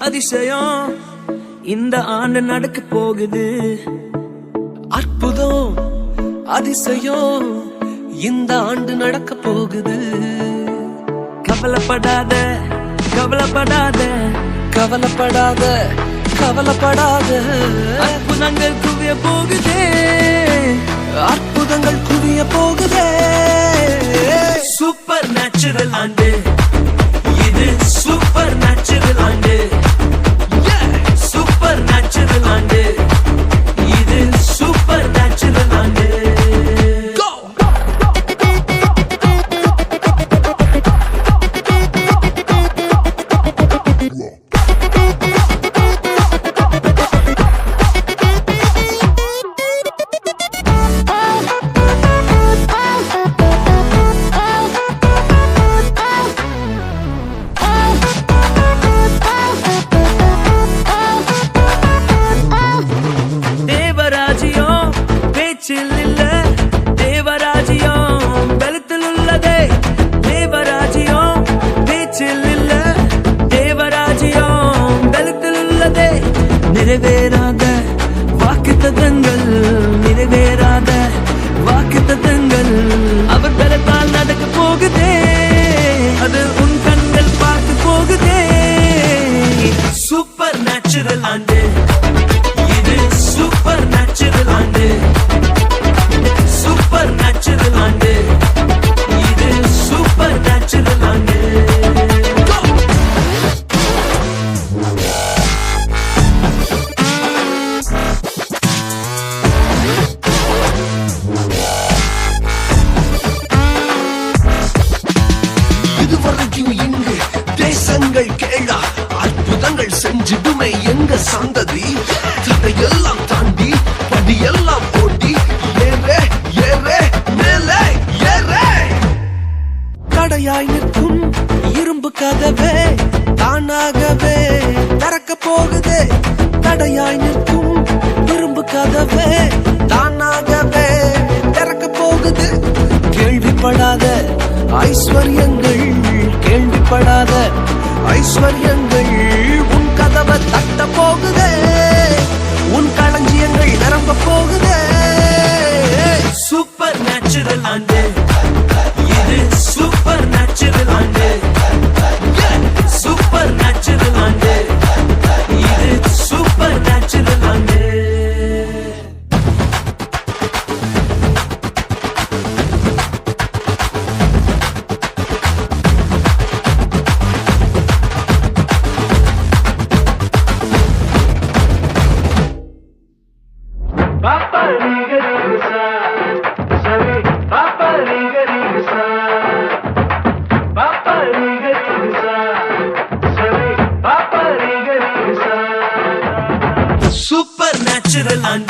அதிசயம் இந்த ஆண்டு நடக்க போகுது. அற்புதம் அதிசயம் இந்த ஆண்டு நடக்க போகுது. கவலைப்படாத கவலைப்படாத கவலைப்படாத கவலைப்படாத அற்புதங்கள் குவிய போகுதே, அற்புதங்கள் குவிய போகுதே. சூப்பர் நேச்சுரல் ஆண்டு இது, சூப்பர் நேச்சுரல் ஆண்டு, சூப்பர் நேச்சுரல் ஆண்டு இது, சூப்பர் நேச்சுரல் ஆண்டு. நிறைவேறாத வாக்குத்தத்தங்கள், நிறைவேறாத வாக்குத்தத்தங்கள் அவர் பலத்தால் நடக்க போகுதே, அது உன் கண்கள் பார்த்து போகுதே. சூப்பர் நேச்சுரல் ஆண்டு இது, சூப்பர் நேச்சுரல் ஆண்டு, சூப்பர் நேச்சுரல் ஆண்டு இது, சூப்பர் நேச்சுரல் ஆண்டு. இதுவரைக்கும் இங்கு தேசங்கள் கேளா, அற்புதங்கள் செஞ்சிடுமே எங்க சந்ததி. தடையெல்லாம் தாண்டி படியெல்லாம் ஓட்டி ஏறே ஏறே மேலே ஏறே. தடையாய் நிற்கும் இரும்பு கதவே தானாகவே திறக்க போகுதே. தடையாய் நிற்கும் இரும்பு கதவே தானாகவே திறக்க போகுது. கேள்விப்படாத ஐஸ்வர்யங்கள், கேள்விப்படாத ஐஸ்வர்யங்கள் உன் கதவை தட்ட போகுதே, உன் களஞ்சியங்கள் நிரம்ப போகுதே. சூப்பர் நேச்சுரல் ஆண்டு இது, சூப்பர் நேச்சுரல் ஆண்டு, சூப்பர் நேச்சுரல் ஆண்டு இது, சூப்பர் நேச்சுரல் ஆண்டு. Papa Riga Riga Sa, Savi, Papa Riga Riga Sa, Papa Riga Riga Sa, Savi, Papa Riga Riga Sa. Super natural and